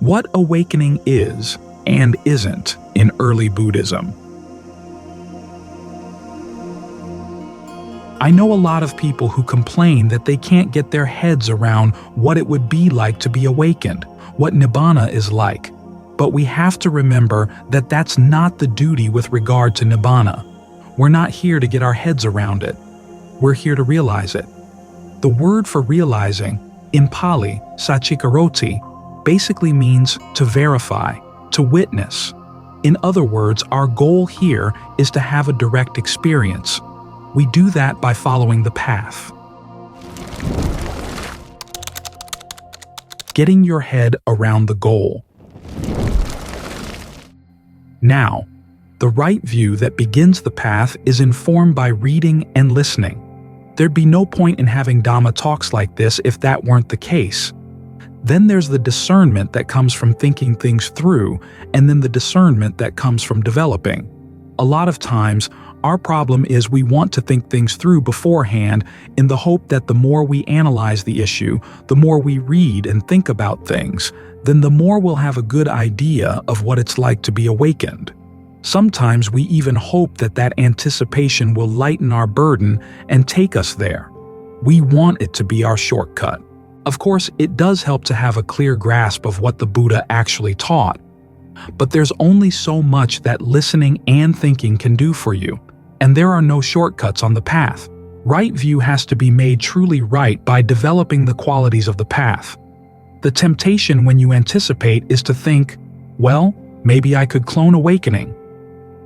What awakening is and isn't in early Buddhism. I know a lot of people who complain that they can't get their heads around what it would be like to be awakened, what Nibbana is like. But we have to remember that that's not the duty with regard to Nibbana. We're not here to get our heads around it. We're here to realize it. The word for realizing, in Pali, sachikaroti, basically means to verify, to witness. In other words, our goal here is to have a direct experience. We do that by following the path. Getting your head around the goal. Now, the right view that begins the path is informed by reading and listening. There'd be no point in having Dhamma talks like this if that weren't the case. Then there's the discernment that comes from thinking things through, and then the discernment that comes from developing. A lot of times, our problem is we want to think things through beforehand in the hope that the more we analyze the issue, the more we read and think about things, then the more we'll have a good idea of what it's like to be awakened. Sometimes we even hope that that anticipation will lighten our burden and take us there. We want it to be our shortcut. Of course, it does help to have a clear grasp of what the Buddha actually taught. But there's only so much that listening and thinking can do for you, and there are no shortcuts on the path. Right view has to be made truly right by developing the qualities of the path. The temptation when you anticipate is to think, well, maybe I could clone awakening.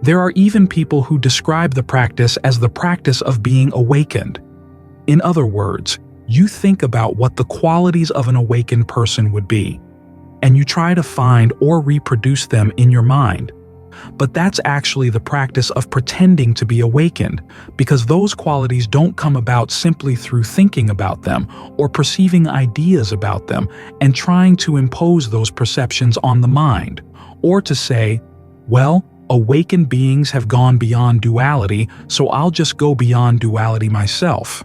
There are even people who describe the practice as the practice of being awakened. In other words, you think about what the qualities of an awakened person would be, and you try to find or reproduce them in your mind. But that's actually the practice of pretending to be awakened, because those qualities don't come about simply through thinking about them or perceiving ideas about them and trying to impose those perceptions on the mind, or to say, well, awakened beings have gone beyond duality, so I'll just go beyond duality myself.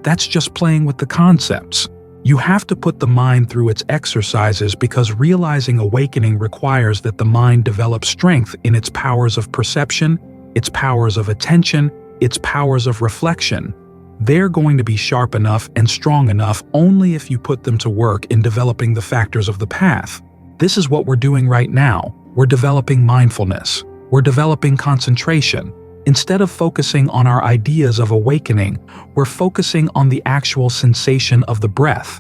That's just playing with the concepts. You have to put the mind through its exercises because realizing awakening requires that the mind develop strength in its powers of perception, its powers of attention, its powers of reflection. They're going to be sharp enough and strong enough only if you put them to work in developing the factors of the path. This is what we're doing right now. We're developing mindfulness. We're developing concentration. Instead of focusing on our ideas of awakening, we're focusing on the actual sensation of the breath.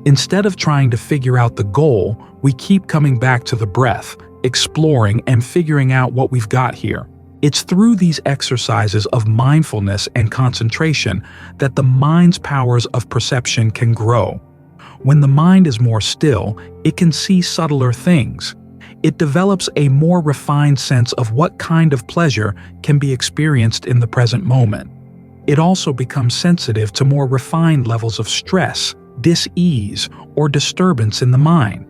Instead of trying to figure out the goal, we keep coming back to the breath, exploring and figuring out what we've got here. It's through these exercises of mindfulness and concentration that the mind's powers of perception can grow. When the mind is more still, it can see subtler things. It develops a more refined sense of what kind of pleasure can be experienced in the present moment. It also becomes sensitive to more refined levels of stress, dis-ease, or disturbance in the mind.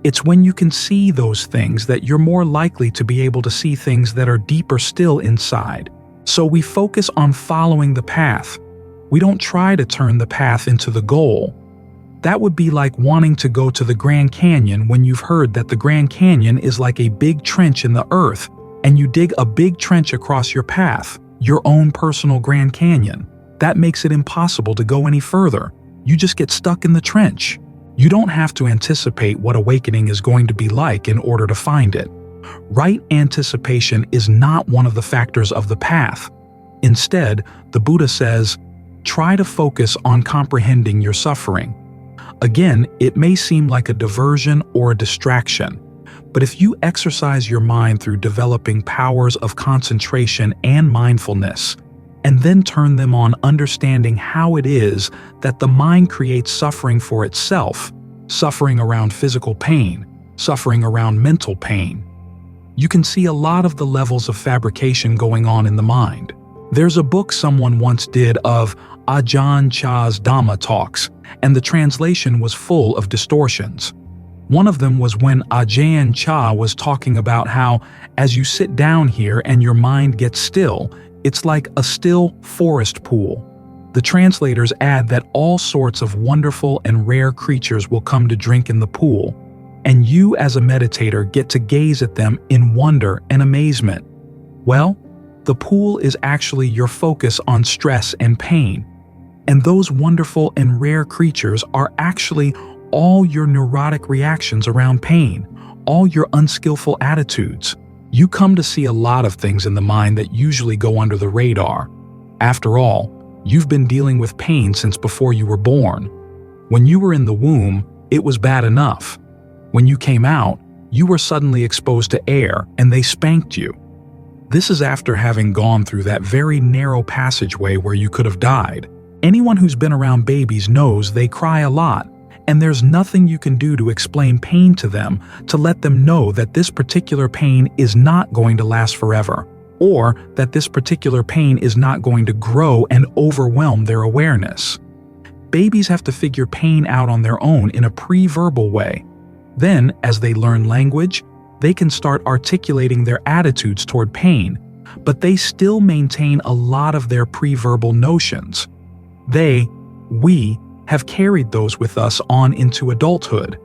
It's when you can see those things that you're more likely to be able to see things that are deeper still inside. So we focus on following the path. We don't try to turn the path into the goal. That would be like wanting to go to the Grand Canyon when you've heard that the Grand Canyon is like a big trench in the earth, and you dig a big trench across your path, your own personal Grand Canyon. That makes it impossible to go any further. You just get stuck in the trench. You don't have to anticipate what awakening is going to be like in order to find it. Right anticipation is not one of the factors of the path. Instead, the Buddha says, try to focus on comprehending your suffering. Again, it may seem like a diversion or a distraction, but if you exercise your mind through developing powers of concentration and mindfulness, and then turn them on understanding how it is that the mind creates suffering for itself, suffering around physical pain, suffering around mental pain, you can see a lot of the levels of fabrication going on in the mind. There's a book someone once did of Ajahn Chah's Dhamma talks, and the translation was full of distortions. One of them was when Ajahn Chah was talking about how, as you sit down here and your mind gets still, it's like a still forest pool. The translators add that all sorts of wonderful and rare creatures will come to drink in the pool. and you as a meditator get to gaze at them in wonder and amazement. Well, the pool is actually your focus on stress and pain, and those wonderful and rare creatures are actually all your neurotic reactions around pain, all your unskillful attitudes. You come to see a lot of things in the mind that usually go under the radar. After all, you've been dealing with pain since before you were born. When you were in the womb, it was bad enough. When you came out, you were suddenly exposed to air and they spanked you. This is after having gone through that very narrow passageway where you could have died. Anyone who's been around babies knows they cry a lot, and there's nothing you can do to explain pain to them to let them know that this particular pain is not going to last forever, or that this particular pain is not going to grow and overwhelm their awareness. Babies have to figure pain out on their own in a pre-verbal way. Then, as they learn language, they can start articulating their attitudes toward pain, but they still maintain a lot of their pre-verbal notions. We, have carried those with us on into adulthood.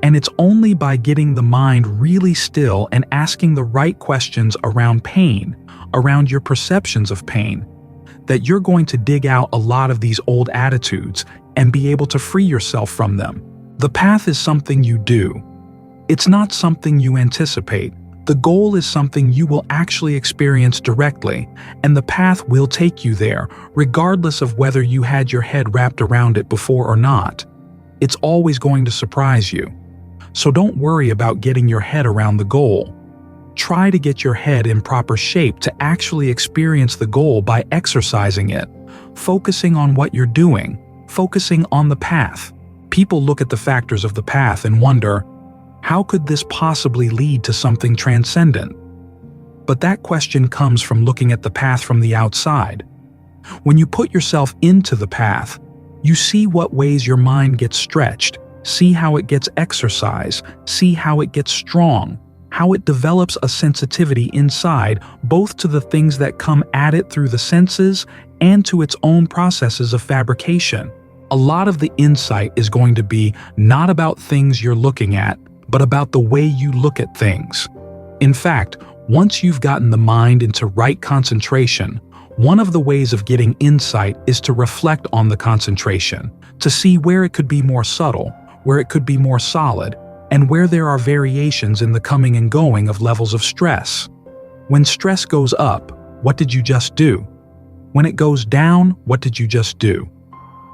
And it's only by getting the mind really still and asking the right questions around pain, around your perceptions of pain, that you're going to dig out a lot of these old attitudes and be able to free yourself from them. The path is something you do. It's not something you anticipate. The goal is something you will actually experience directly, and the path will take you there, regardless of whether you had your head wrapped around it before or not. It's always going to surprise you. So don't worry about getting your head around the goal. Try to get your head in proper shape to actually experience the goal by exercising it, focusing on what you're doing, focusing on the path. People look at the factors of the path and wonder, how could this possibly lead to something transcendent? But that question comes from looking at the path from the outside. When you put yourself into the path, you see what ways your mind gets stretched, see how it gets exercised, see how it gets strong, how it develops a sensitivity inside both to the things that come at it through the senses and to its own processes of fabrication. A lot of the insight is going to be not about things you're looking at, but about the way you look at things. In fact, once you've gotten the mind into right concentration, one of the ways of getting insight is to reflect on the concentration, to see where it could be more subtle, where it could be more solid, and where there are variations in the coming and going of levels of stress. When stress goes up, what did you just do? When it goes down, what did you just do?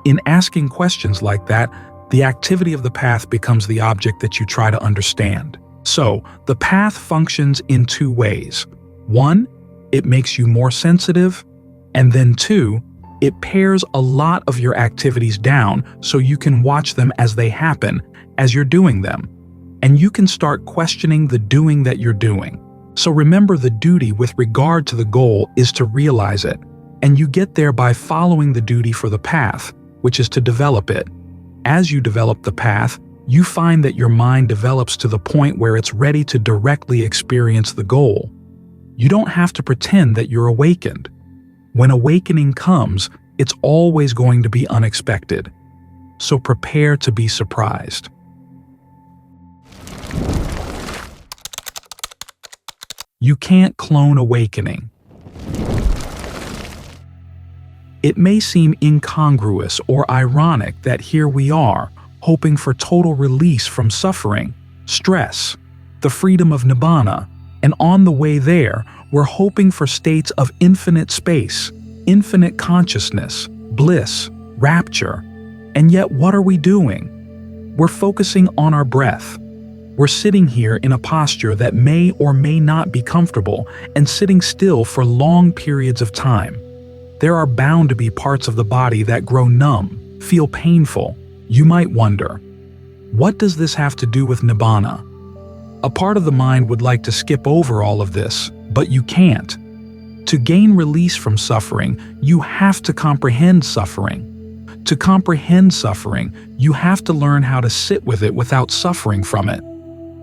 In asking questions like that, the activity of the path becomes the object that you try to understand. So, the path functions in two ways. One, it makes you more sensitive, and then two, it pares a lot of your activities down so you can watch them as they happen, as you're doing them. And you can start questioning the doing that you're doing. So remember, the duty with regard to the goal is to realize it, and you get there by following the duty for the path, which is to develop it. As you develop the path, you find that your mind develops to the point where it's ready to directly experience the goal. You don't have to pretend that you're awakened. When awakening comes, it's always going to be unexpected. So prepare to be surprised. You can't clone awakening. It may seem incongruous or ironic that here we are, hoping for total release from suffering, stress, the freedom of Nirvana, and on the way there, we're hoping for states of infinite space, infinite consciousness, bliss, rapture. And yet what are we doing? We're focusing on our breath. We're sitting here in a posture that may or may not be comfortable and sitting still for long periods of time. There are bound to be parts of the body that grow numb, feel painful. You might wonder, what does this have to do with Nirvana? A part of the mind would like to skip over all of this, but you can't. To gain release from suffering, you have to comprehend suffering. To comprehend suffering, you have to learn how to sit with it without suffering from it.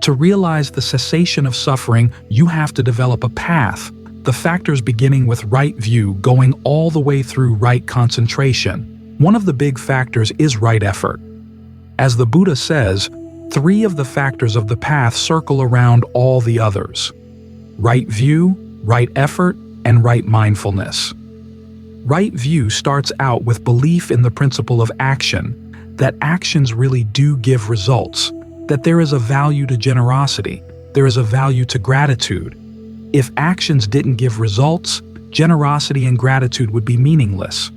To realize the cessation of suffering, you have to develop a path, the factors beginning with right view going all the way through right concentration. One of the big factors is right effort. As the Buddha says, Three of the factors of the path circle around all the others: right view, right effort, and right mindfulness. Right view starts out with belief in the principle of action, that actions really do give results, that there is a value to generosity, there is a value to gratitude. If actions didn't give results, generosity and gratitude would be meaningless.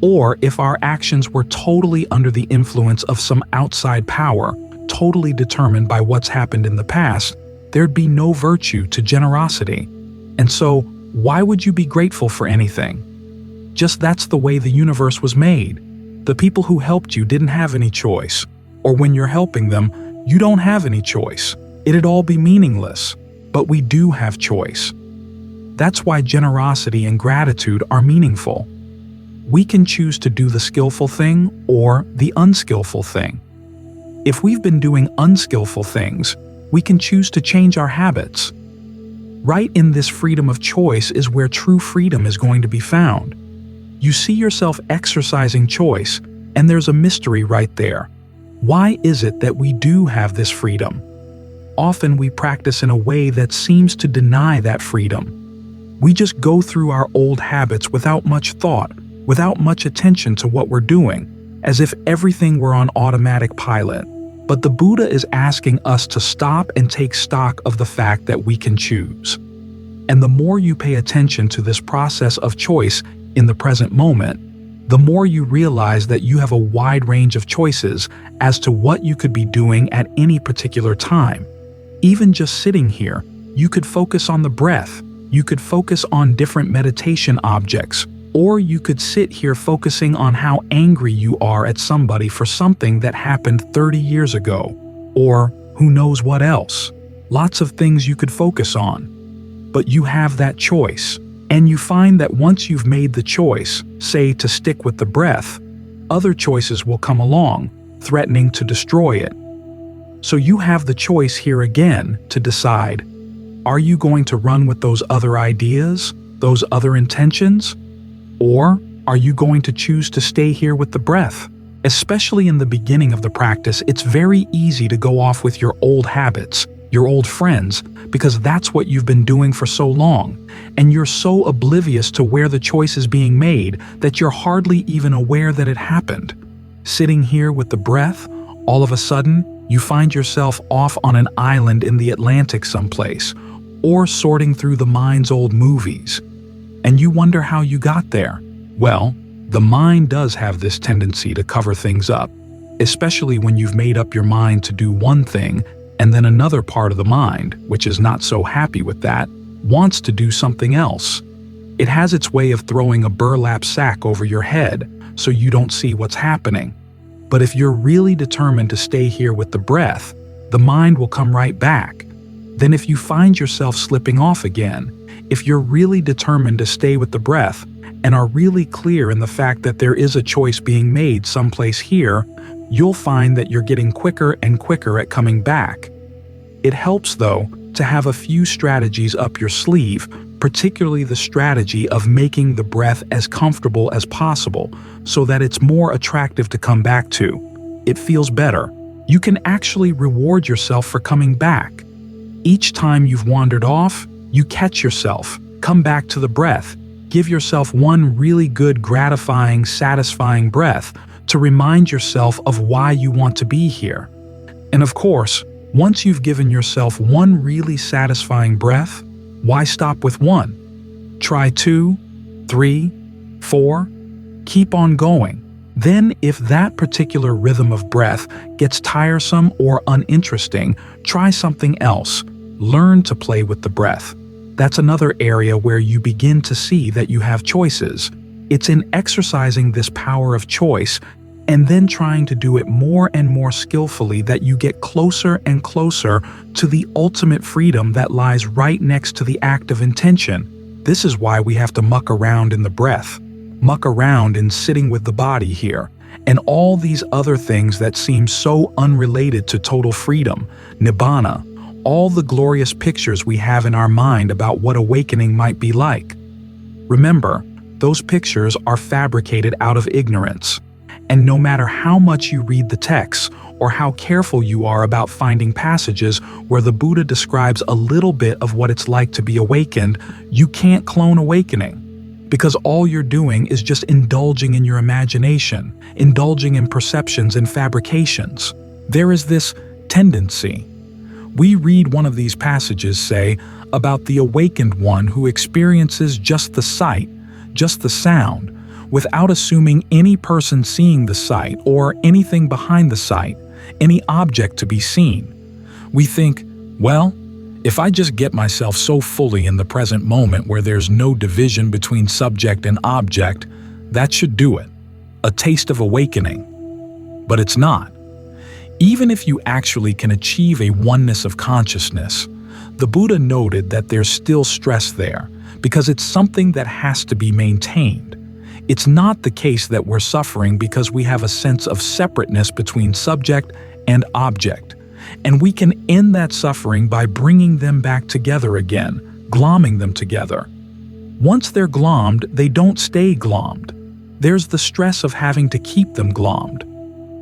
Or if our actions were totally under the influence of some outside power, totally determined by what's happened in the past, there'd be no virtue to generosity. And so, why would you be grateful for anything? Just that's the way the universe was made. The people who helped you didn't have any choice. Or when you're helping them, you don't have any choice. It'd all be meaningless. But we do have choice. That's why generosity and gratitude are meaningful. We can choose to do the skillful thing or the unskillful thing. If we've been doing unskillful things, we can choose to change our habits. Right in this freedom of choice is where true freedom is going to be found. You see yourself exercising choice, and there's a mystery right there. Why is it that we do have this freedom? Often we practice in a way that seems to deny that freedom. We just go through our old habits without much thought, without much attention to what we're doing, as if everything were on automatic pilot. But the Buddha is asking us to stop and take stock of the fact that we can choose. And the more you pay attention to this process of choice in the present moment, the more you realize that you have a wide range of choices as to what you could be doing at any particular time. Even just sitting here, you could focus on the breath, you could focus on different meditation objects, or you could sit here focusing on how angry you are at somebody for something that happened 30 years ago, or who knows what else. Lots of things you could focus on. But you have that choice, and you find that once you've made the choice, say to stick with the breath, other choices will come along, threatening to destroy it. So you have the choice here again to decide, are you going to run with those other ideas, those other intentions? Or are you going to choose to stay here with the breath? Especially in the beginning of the practice, it's very easy to go off with your old habits, your old friends, because that's what you've been doing for so long, and you're so oblivious to where the choice is being made that you're hardly even aware that it happened. Sitting here with the breath, all of a sudden, you find yourself off on an island in the Atlantic someplace, or sorting through the mind's old movies. And you wonder how you got there. Well, the mind does have this tendency to cover things up, especially when you've made up your mind to do one thing and then another part of the mind, which is not so happy with that, wants to do something else. It has its way of throwing a burlap sack over your head so you don't see what's happening. But if you're really determined to stay here with the breath, the mind will come right back. Then if you find yourself slipping off again, if you're really determined to stay with the breath and are really clear in the fact that there is a choice being made someplace here, you'll find that you're getting quicker and quicker at coming back. It helps, though, to have a few strategies up your sleeve, particularly the strategy of making the breath as comfortable as possible so that it's more attractive to come back to. It feels better. You can actually reward yourself for coming back. Each time you've wandered off, you catch yourself, come back to the breath, give yourself one really good, gratifying, satisfying breath to remind yourself of why you want to be here. And of course, once you've given yourself one really satisfying breath, why stop with one? Try 2, 3, 4, keep on going. Then, if that particular rhythm of breath gets tiresome or uninteresting, try something else. Learn to play with the breath. That's another area where you begin to see that you have choices. It's in exercising this power of choice and then trying to do it more and more skillfully that you get closer and closer to the ultimate freedom that lies right next to the act of intention. This is why we have to muck around in the breath, muck around in sitting with the body here, and all these other things that seem so unrelated to total freedom, Nibbana, all the glorious pictures we have in our mind about what awakening might be like. Remember, those pictures are fabricated out of ignorance. And no matter how much you read the texts or how careful you are about finding passages where the Buddha describes a little bit of what it's like to be awakened, you can't clone awakening. Because all you're doing is just indulging in your imagination, indulging in perceptions and fabrications. There is this tendency. We read one of these passages, say, about the awakened one who experiences just the sight, just the sound, without assuming any person seeing the sight or anything behind the sight, any object to be seen. We think, well, if I just get myself so fully in the present moment where there's no division between subject and object, that should do it. A taste of awakening. But it's not. Even if you actually can achieve a oneness of consciousness, the Buddha noted that there's still stress there because it's something that has to be maintained. It's not the case that we're suffering because we have a sense of separateness between subject and object. And we can end that suffering by bringing them back together again, glomming them together. Once they're glommed, they don't stay glommed. There's the stress of having to keep them glommed.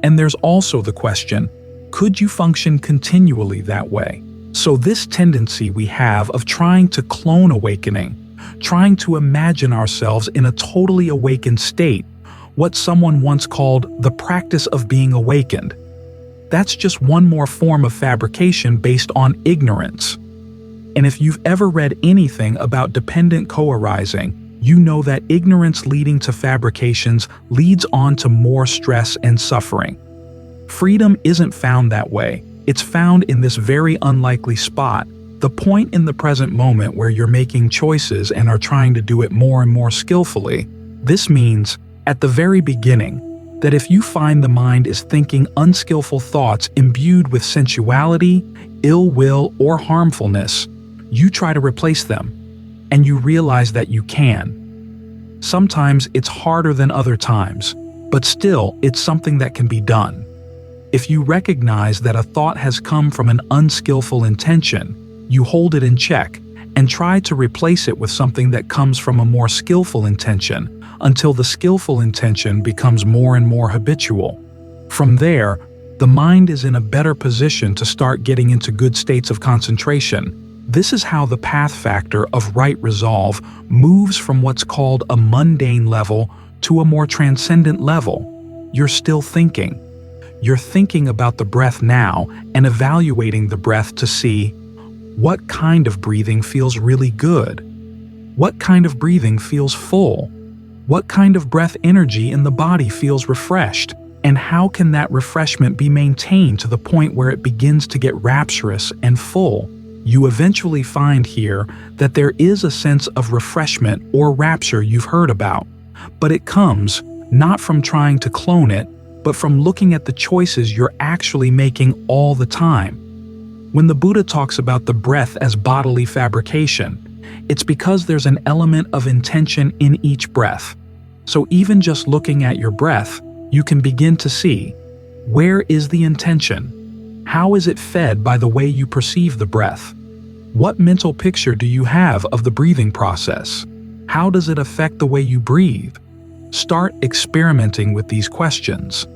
And there's also the question, could you function continually that way? So this tendency we have of trying to clone awakening, trying to imagine ourselves in a totally awakened state, what someone once called the practice of being awakened. That's just one more form of fabrication based on ignorance. And if you've ever read anything about dependent co-arising, you know that ignorance leading to fabrications leads on to more stress and suffering. Freedom isn't found that way. It's found in this very unlikely spot, the point in the present moment where you're making choices and are trying to do it more and more skillfully. This means, at the very beginning, that if you find the mind is thinking unskillful thoughts imbued with sensuality, ill will, or harmfulness, you try to replace them, and you realize that you can. Sometimes it's harder than other times, but still it's something that can be done. If you recognize that a thought has come from an unskillful intention, you hold it in check and try to replace it with something that comes from a more skillful intention until the skillful intention becomes more and more habitual. From there, the mind is in a better position to start getting into good states of concentration. This is how the path factor of right resolve moves from what's called a mundane level to a more transcendent level. You're still thinking. You're thinking about the breath now and evaluating the breath to see what kind of breathing feels really good, what kind of breathing feels full, what kind of breath energy in the body feels refreshed, and how can that refreshment be maintained to the point where it begins to get rapturous and full. You eventually find here that there is a sense of refreshment or rapture you've heard about, but it comes not from trying to clone it, but from looking at the choices you're actually making all the time. When the Buddha talks about the breath as bodily fabrication, it's because there's an element of intention in each breath. So even just looking at your breath, you can begin to see, where is the intention? How is it fed by the way you perceive the breath? What mental picture do you have of the breathing process? How does it affect the way you breathe? Start experimenting with these questions.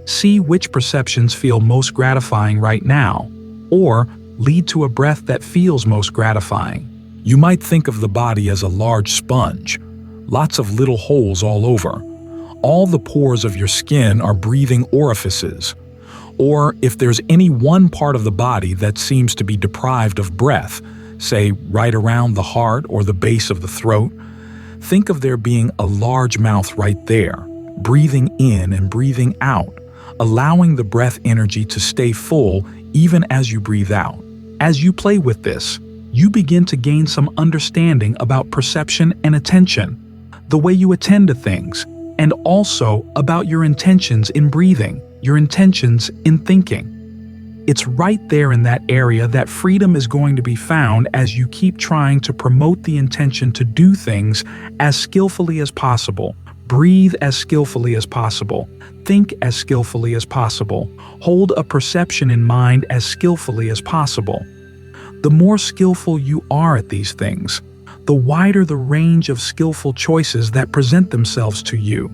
See which perceptions feel most gratifying right now, or lead to a breath that feels most gratifying. You might think of the body as a large sponge, lots of little holes all over. All the pores of your skin are breathing orifices. Or if there's any one part of the body that seems to be deprived of breath, say right around the heart or the base of the throat, think of there being a large mouth right there, breathing in and breathing out, allowing the breath energy to stay full even as you breathe out. As you play with this, you begin to gain some understanding about perception and attention, the way you attend to things, and also about your intentions in breathing, your intentions in thinking. It's right there in that area that freedom is going to be found as you keep trying to promote the intention to do things as skillfully as possible, breathe as skillfully as possible, think as skillfully as possible, hold a perception in mind as skillfully as possible. The more skillful you are at these things, the wider the range of skillful choices that present themselves to you.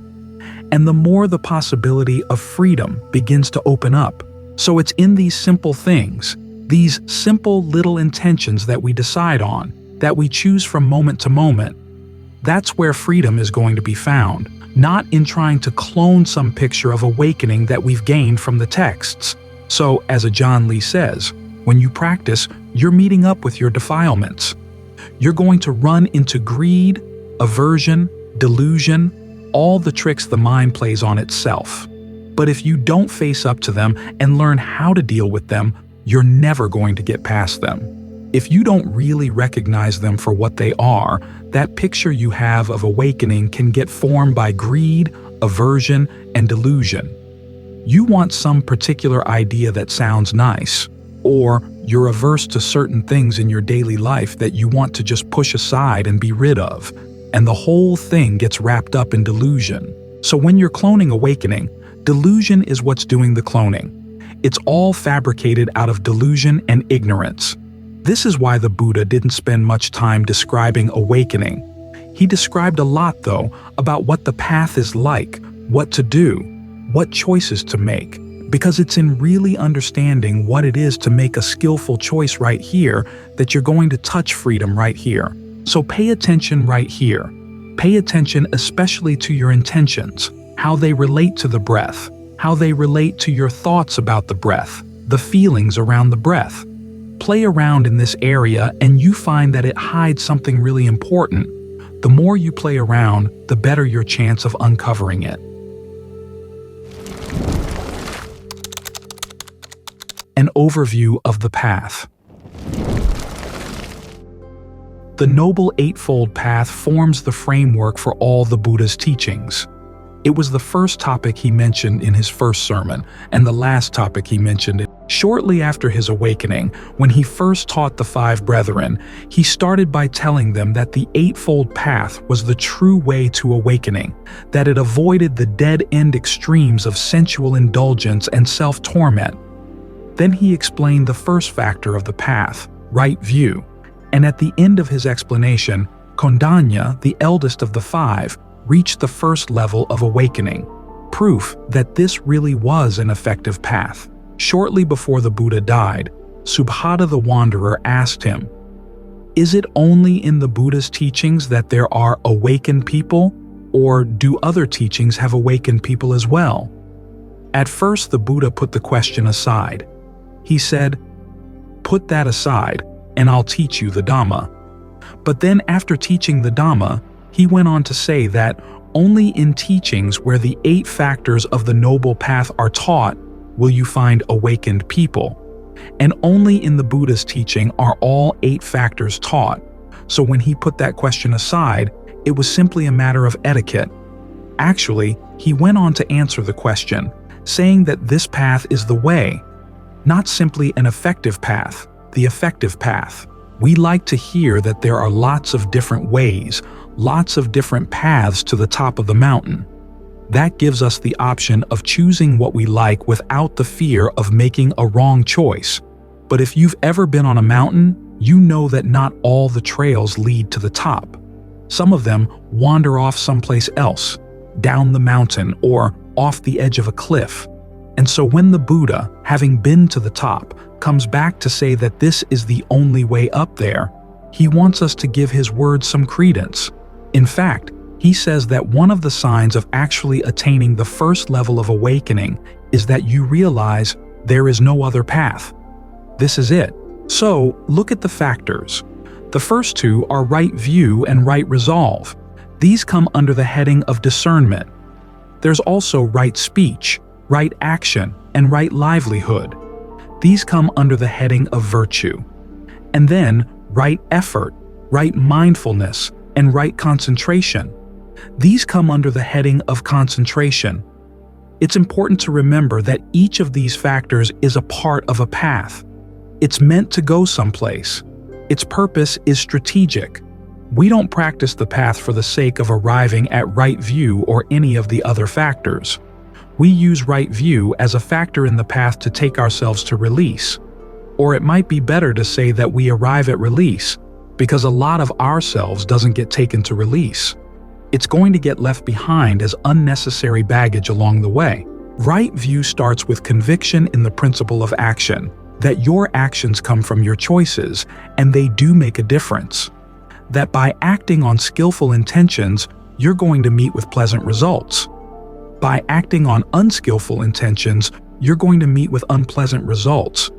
and the more the possibility of freedom begins to open up. So it's in these simple things, these simple little intentions that we decide on, that we choose from moment to moment. That's where freedom is going to be found, not in trying to clone some picture of awakening that we've gained from the texts. So, as Ajahn Lee says, when you practice, you're meeting up with your defilements. You're going to run into greed, aversion, delusion, all the tricks the mind plays on itself. But if you don't face up to them and learn how to deal with them, you're never going to get past them. If you don't really recognize them for what they are, that picture you have of awakening can get formed by greed, aversion, and delusion. You want some particular idea that sounds nice, or you're averse to certain things in your daily life that you want to just push aside and be rid of, and the whole thing gets wrapped up in delusion. So when you're cloning awakening, delusion is what's doing the cloning. It's all fabricated out of delusion and ignorance. This is why the Buddha didn't spend much time describing awakening. He described a lot, though, about what the path is like, what to do, what choices to make, because it's in really understanding what it is to make a skillful choice right here that you're going to touch freedom right here. So pay attention right here. Pay attention especially to your intentions, how they relate to the breath, how they relate to your thoughts about the breath, the feelings around the breath. Play around in this area and you find that it hides something really important. The more you play around, the better your chance of uncovering it. An overview of the path. The Noble Eightfold Path forms the framework for all the Buddha's teachings. It was the first topic he mentioned in his first sermon, and the last topic he mentioned shortly after his awakening. When he first taught the five brethren, he started by telling them that the Eightfold Path was the true way to awakening, that it avoided the dead-end extremes of sensual indulgence and self-torment. Then he explained the first factor of the path, right view, and at the end of his explanation, Kondanya, the eldest of the five, reached the first level of awakening, proof that this really was an effective path. Shortly before the Buddha died, Subhata the Wanderer asked him, "Is it only in the Buddha's teachings that there are awakened people, or do other teachings have awakened people as well?" At first, the Buddha put the question aside. He said, "Put that aside, and I'll teach you the Dhamma." But then after teaching the Dhamma, he went on to say that only in teachings where the 8 factors of the Noble Path are taught will you find awakened people. And only in the Buddha's teaching are all 8 factors taught. So when he put that question aside, it was simply a matter of etiquette. Actually, he went on to answer the question, saying that this path is the way, not simply an effective path, the effective path. We like to hear that there are lots of different ways, lots of different paths to the top of the mountain. That gives us the option of choosing what we like without the fear of making a wrong choice. But if you've ever been on a mountain, you know that not all the trails lead to the top. Some of them wander off someplace else, down the mountain or off the edge of a cliff. And so when the Buddha, having been to the top, comes back to say that this is the only way up there, he wants us to give his words some credence. In fact, he says that one of the signs of actually attaining the first level of awakening is that you realize there is no other path. This is it. So, look at the factors. The first 2 are right view and right resolve. These come under the heading of discernment. There's also right speech, right action, and right livelihood. These come under the heading of virtue. And then, right effort, right mindfulness, and right concentration. These come under the heading of concentration. It's important to remember that each of these factors is a part of a path. It's meant to go someplace. Its purpose is strategic. We don't practice the path for the sake of arriving at right view or any of the other factors. We use right view as a factor in the path to take ourselves to release. Or it might be better to say that we arrive at release, because a lot of ourselves doesn't get taken to release. It's going to get left behind as unnecessary baggage along the way. Right view starts with conviction in the principle of action, that your actions come from your choices, and they do make a difference. That by acting on skillful intentions, you're going to meet with pleasant results. By acting on unskillful intentions, you're going to meet with unpleasant results.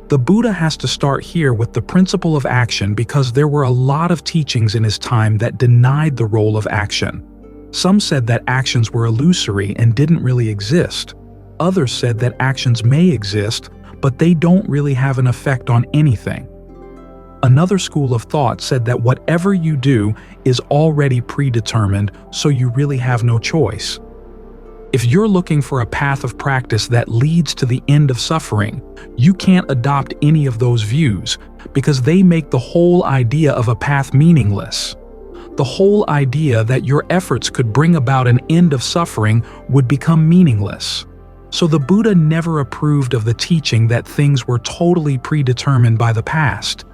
The Buddha has to start here with the principle of action because there were a lot of teachings in his time that denied the role of action. Some said that actions were illusory and didn't really exist. Others said that actions may exist, but they don't really have an effect on anything. Another school of thought said that whatever you do is already predetermined, so you really have no choice. If you're looking for a path of practice that leads to the end of suffering, you can't adopt any of those views because they make the whole idea of a path meaningless. The whole idea that your efforts could bring about an end of suffering would become meaningless. So the Buddha never approved of the teaching that things were totally predetermined by the past.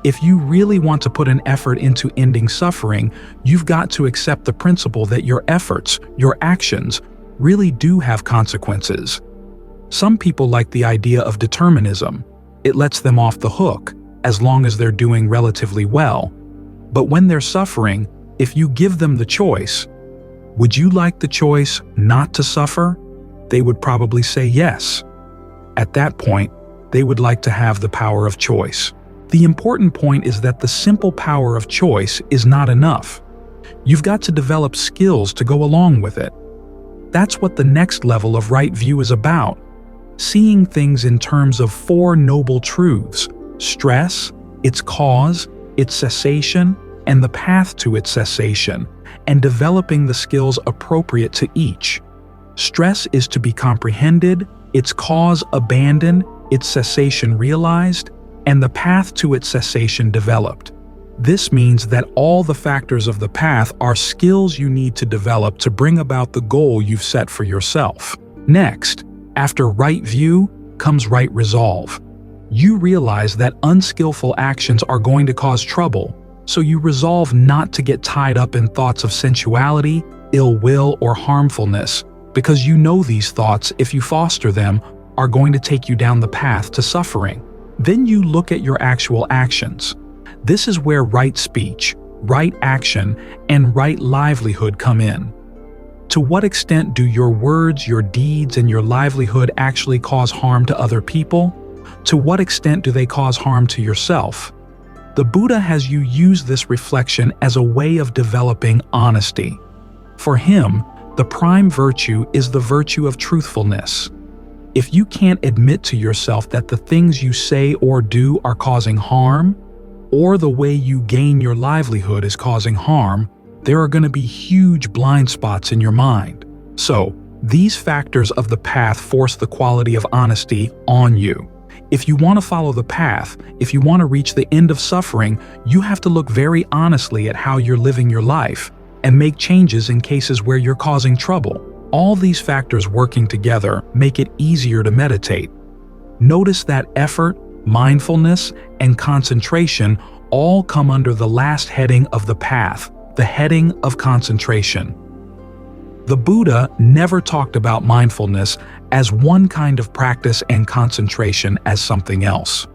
If you really want to put an effort into ending suffering, you've got to accept the principle that your efforts, your actions, really do have consequences. Some people like the idea of determinism. It lets them off the hook, as long as they're doing relatively well. But when they're suffering, if you give them the choice, would you like the choice not to suffer? They would probably say yes. At that point, they would like to have the power of choice. The important point is that the simple power of choice is not enough. You've got to develop skills to go along with it. That's what the next level of right view is about. Seeing things in terms of four noble truths: stress, its cause, its cessation, and the path to its cessation, and developing the skills appropriate to each. Stress is to be comprehended, its cause abandoned, its cessation realized, and the path to its cessation developed. This means that all the factors of the path are skills you need to develop to bring about the goal you've set for yourself. Next, after right view, comes right resolve. You realize that unskillful actions are going to cause trouble, so you resolve not to get tied up in thoughts of sensuality, ill will, or harmfulness, because you know these thoughts, if you foster them, are going to take you down the path to suffering. Then you look at your actual actions. This is where right speech, right action, and right livelihood come in. To what extent do your words, your deeds, and your livelihood actually cause harm to other people? To what extent do they cause harm to yourself? The Buddha has you use this reflection as a way of developing honesty. For him, the prime virtue is the virtue of truthfulness. If you can't admit to yourself that the things you say or do are causing harm, or the way you gain your livelihood is causing harm, there are going to be huge blind spots in your mind. So, these factors of the path force the quality of honesty on you. If you want to follow the path, if you want to reach the end of suffering, you have to look very honestly at how you're living your life and make changes in cases where you're causing trouble. All these factors working together make it easier to meditate. Notice that effort, mindfulness, and concentration all come under the last heading of the path, the heading of concentration. The Buddha never talked about mindfulness as one kind of practice and concentration as something else.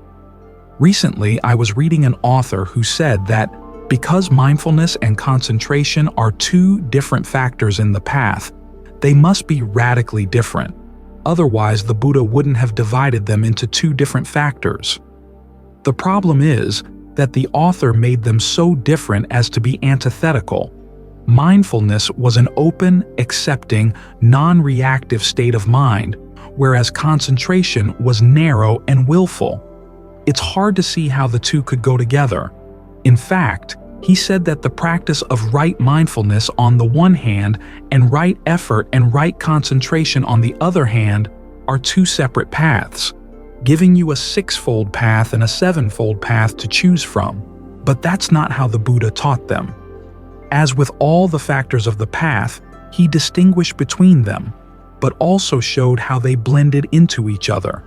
Recently, I was reading an author who said that because mindfulness and concentration are two different factors in the path, they must be radically different. Otherwise, the Buddha wouldn't have divided them into two different factors. The problem is that the author made them so different as to be antithetical. Mindfulness was an open, accepting, non-reactive state of mind, whereas concentration was narrow and willful. It's hard to see how the two could go together. In fact, he said that the practice of right mindfulness on the one hand and right effort and right concentration on the other hand are two separate paths, giving you a sixfold path and a sevenfold path to choose from. But that's not how the Buddha taught them. As with all the factors of the path, he distinguished between them, but also showed how they blended into each other.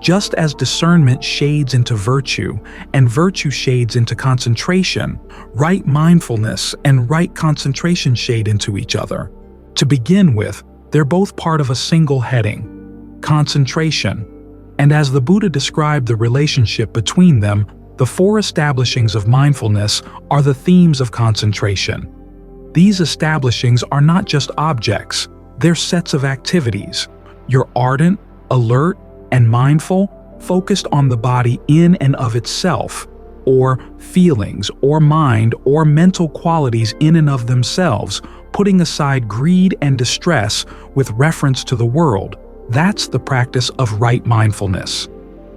Just as discernment shades into virtue, and virtue shades into concentration, right mindfulness and right concentration shade into each other. To begin with, they're both part of a single heading: concentration. And as the Buddha described the relationship between them, the four establishings of mindfulness are the themes of concentration. These establishings are not just objects, they're sets of activities. You're ardent, alert, and mindful, focused on the body in and of itself, or feelings, or mind, or mental qualities in and of themselves, putting aside greed and distress with reference to the world. That's the practice of right mindfulness.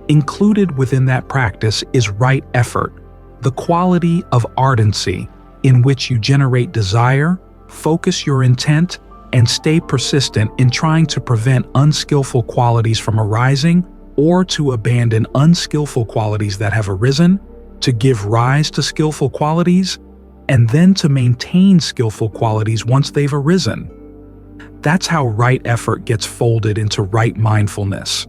Included within that practice is right effort, the quality of ardency in which you generate desire, focus your intent, and stay persistent in trying to prevent unskillful qualities from arising or to abandon unskillful qualities that have arisen, to give rise to skillful qualities, and then to maintain skillful qualities once they've arisen. That's how right effort gets folded into right mindfulness.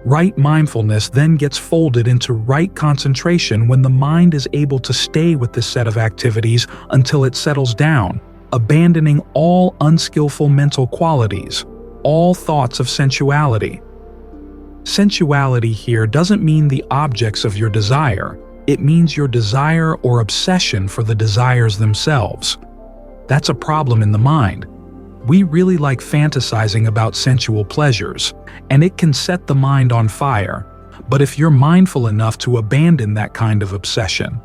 Right mindfulness then gets folded into right concentration when the mind is able to stay with this set of activities until it settles down, abandoning all unskillful mental qualities, all thoughts of sensuality. Sensuality here doesn't mean the objects of your desire. It means your desire or obsession for the desires themselves. That's a problem in the mind. We really like fantasizing about sensual pleasures, and it can set the mind on fire. But if you're mindful enough to abandon that kind of obsession,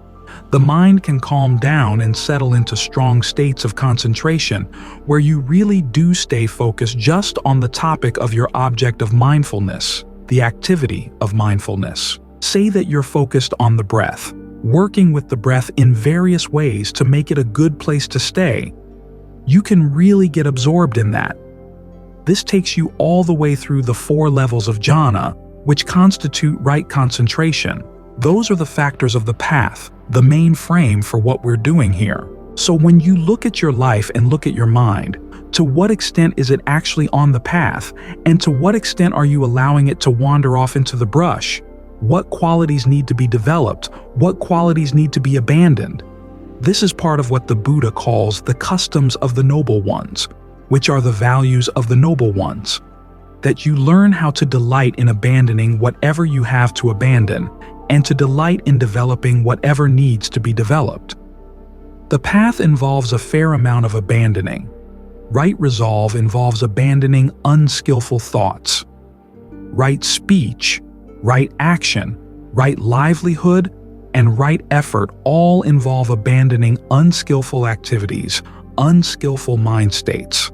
the mind can calm down and settle into strong states of concentration where you really do stay focused just on the topic of your object of mindfulness, the activity of mindfulness. Say that you're focused on the breath, working with the breath in various ways to make it a good place to stay. You can really get absorbed in that. This takes you all the way through the 4 levels of jhana, which constitute right concentration. Those are the factors of the path, the main frame for what we're doing here. So when you look at your life and look at your mind, to what extent is it actually on the path, and to what extent are you allowing it to wander off into the brush? What qualities need to be developed? What qualities need to be abandoned? This is part of what the Buddha calls the customs of the noble ones, which are the values of the noble ones. That you learn how to delight in abandoning whatever you have to abandon, and to delight in developing whatever needs to be developed. The path involves a fair amount of abandoning. Right resolve involves abandoning unskillful thoughts. Right speech, right action, right livelihood, and right effort all involve abandoning unskillful activities, unskillful mind states.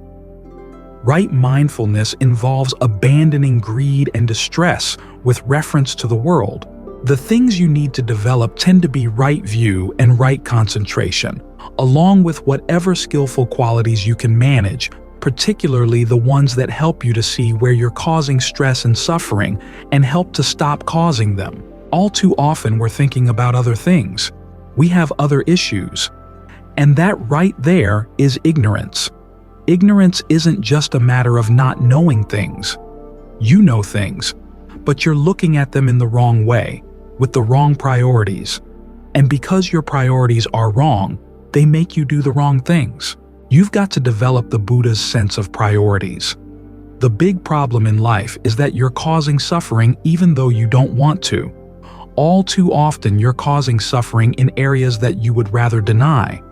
Right mindfulness involves abandoning greed and distress with reference to the world. The things you need to develop tend to be right view and right concentration, along with whatever skillful qualities you can manage, particularly the ones that help you to see where you're causing stress and suffering and help to stop causing them. All too often we're thinking about other things. We have other issues. And that right there is ignorance. Ignorance isn't just a matter of not knowing things. You know things, but you're looking at them in the wrong way, with the wrong priorities. And because your priorities are wrong, they make you do the wrong things. You've got to develop the Buddha's sense of priorities. The big problem in life is that you're causing suffering even though you don't want to. All too often you're causing suffering in areas that you would rather deny.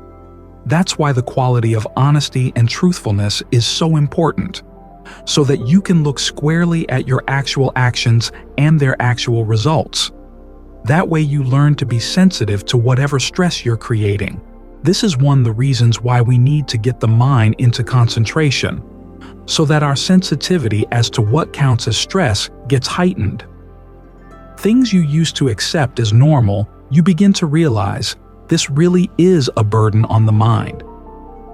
That's why the quality of honesty and truthfulness is so important, so that you can look squarely at your actual actions and their actual results. That way you learn to be sensitive to whatever stress you're creating. This is one of the reasons why we need to get the mind into concentration, so that our sensitivity as to what counts as stress gets heightened. Things you used to accept as normal, you begin to realize this really is a burden on the mind.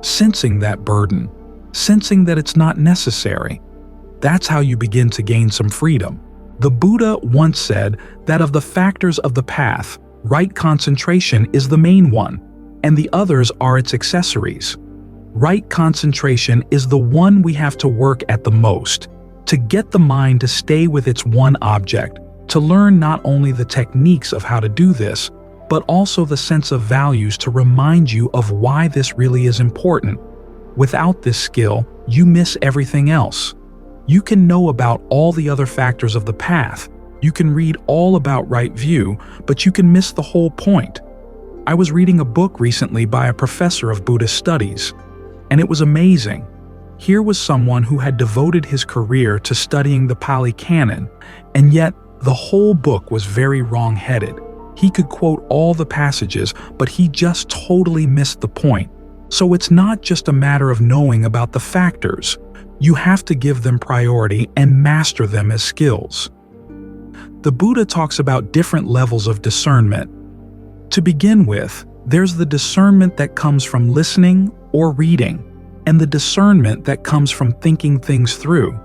Sensing that burden, sensing that it's not necessary, that's how you begin to gain some freedom. The Buddha once said that of the factors of the path, right concentration is the main one, and the others are its accessories. Right concentration is the one we have to work at the most, to get the mind to stay with its one object, to learn not only the techniques of how to do this, but also the sense of values to remind you of why this really is important. Without this skill, you miss everything else. You can know about all the other factors of the path. You can read all about right view, but you can miss the whole point. I was reading a book recently by a professor of Buddhist studies, and it was amazing. Here was someone who had devoted his career to studying the Pali Canon, and yet the whole book was very wrong-headed. He could quote all the passages, but he just totally missed the point. So it's not just a matter of knowing about the factors. You have to give them priority and master them as skills. The Buddha talks about different levels of discernment. To begin with, there's the discernment that comes from listening or reading, and the discernment that comes from thinking things through.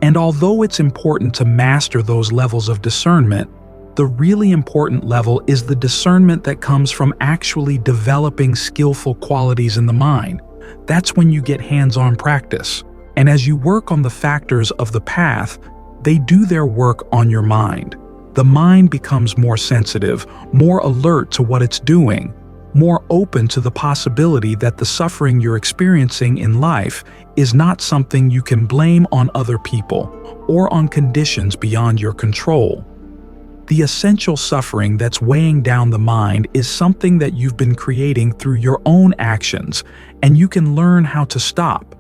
And although it's important to master those levels of discernment, the really important level is the discernment that comes from actually developing skillful qualities in the mind. That's when you get hands-on practice. And as you work on the factors of the path, they do their work on your mind. The mind becomes more sensitive, more alert to what it's doing, more open to the possibility that the suffering you're experiencing in life is not something you can blame on other people or on conditions beyond your control. The essential suffering that's weighing down the mind is something that you've been creating through your own actions, and you can learn how to stop.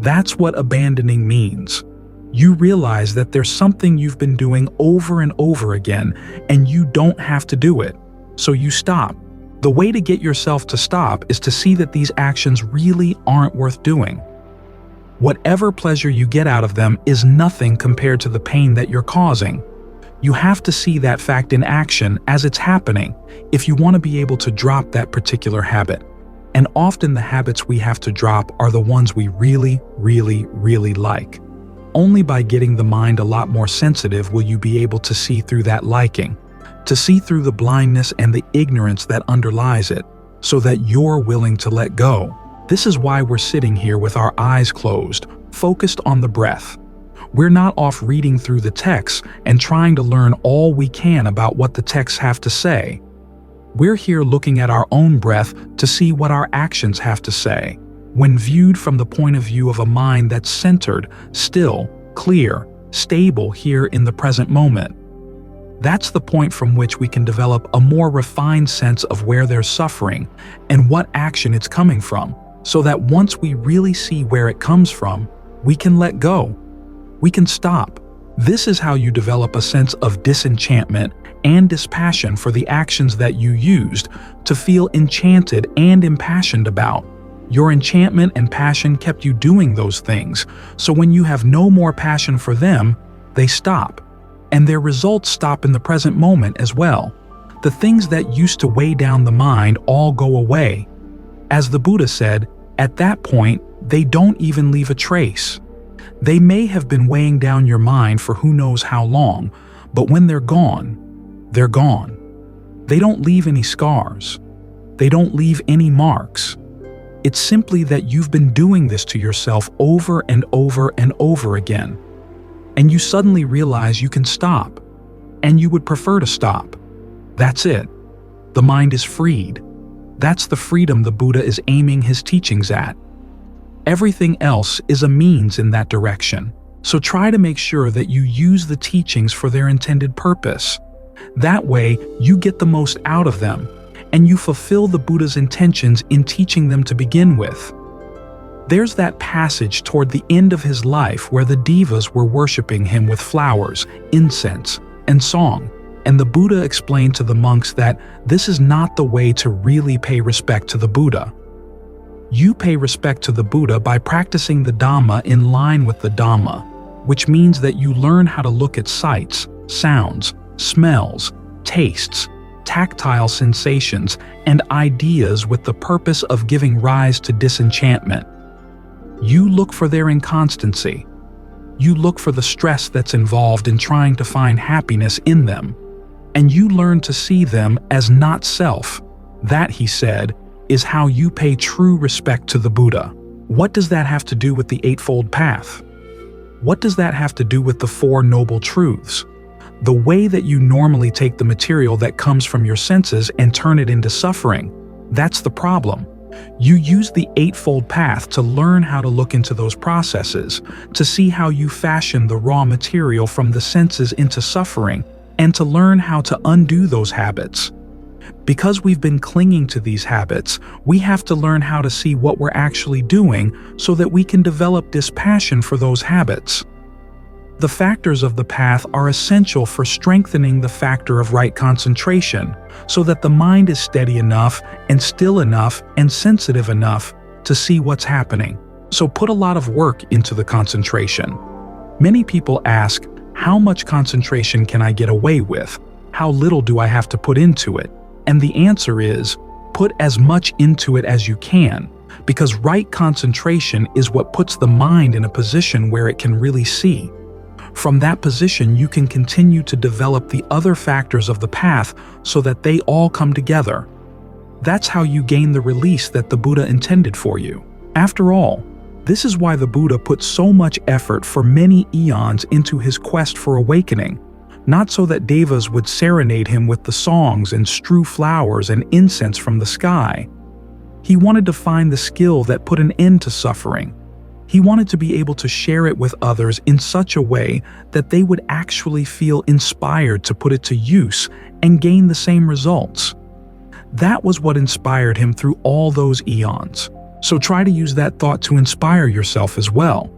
That's what abandoning means. You realize that there's something you've been doing over and over again, and you don't have to do it. So you stop. The way to get yourself to stop is to see that these actions really aren't worth doing. Whatever pleasure you get out of them is nothing compared to the pain that you're causing. You have to see that fact in action as it's happening if you want to be able to drop that particular habit. And often the habits we have to drop are the ones we really, really, really like. Only by getting the mind a lot more sensitive will you be able to see through that liking, to see through the blindness and the ignorance that underlies it, so that you're willing to let go. This is why we're sitting here with our eyes closed, focused on the breath. We're not off reading through the texts and trying to learn all we can about what the texts have to say. We're here looking at our own breath to see what our actions have to say, when viewed from the point of view of a mind that's centered, still, clear, stable here in the present moment. That's the point from which we can develop a more refined sense of where there's suffering and what action it's coming from, so that once we really see where it comes from, we can let go. We can stop. This is how you develop a sense of disenchantment and dispassion for the actions that you used to feel enchanted and impassioned about. Your enchantment and passion kept you doing those things, so when you have no more passion for them, they stop. And their results stop in the present moment as well. The things that used to weigh down the mind all go away. As the Buddha said, at that point, they don't even leave a trace. They may have been weighing down your mind for who knows how long, but when they're gone, they're gone. They don't leave any scars. They don't leave any marks. It's simply that you've been doing this to yourself over and over and over again. And you suddenly realize you can stop, and you would prefer to stop. That's it. The mind is freed. That's the freedom the Buddha is aiming his teachings at. Everything else is a means in that direction, so try to make sure that you use the teachings for their intended purpose. That way, you get the most out of them, and you fulfill the Buddha's intentions in teaching them to begin with. There's that passage toward the end of his life where the devas were worshipping him with flowers, incense, and song, and the Buddha explained to the monks that this is not the way to really pay respect to the Buddha. You pay respect to the Buddha by practicing the Dhamma in line with the Dhamma, which means that you learn how to look at sights, sounds, smells, tastes, tactile sensations, and ideas with the purpose of giving rise to disenchantment. You look for their inconstancy. You look for the stress that's involved in trying to find happiness in them, and you learn to see them as not self. That, he said, is how you pay true respect to the Buddha. What does that have to do with the Eightfold Path? What does that have to do with the Four Noble Truths? The way that you normally take the material that comes from your senses and turn it into suffering, that's the problem. You use the Eightfold Path to learn how to look into those processes, to see how you fashion the raw material from the senses into suffering, and to learn how to undo those habits. Because we've been clinging to these habits, we have to learn how to see what we're actually doing so that we can develop dispassion for those habits. The factors of the path are essential for strengthening the factor of right concentration, so that the mind is steady enough and still enough and sensitive enough to see what's happening. So put a lot of work into the concentration. Many people ask, how much concentration can I get away with? How little do I have to put into it? And the answer is, put as much into it as you can, because right concentration is what puts the mind in a position where it can really see. From that position, you can continue to develop the other factors of the path so that they all come together. That's how you gain the release that the Buddha intended for you. After all, this is why the Buddha put so much effort for many eons into his quest for awakening, not so that devas would serenade him with the songs and strew flowers and incense from the sky. He wanted to find the skill that put an end to suffering. He wanted to be able to share it with others in such a way that they would actually feel inspired to put it to use and gain the same results. That was what inspired him through all those eons. So try to use that thought to inspire yourself as well.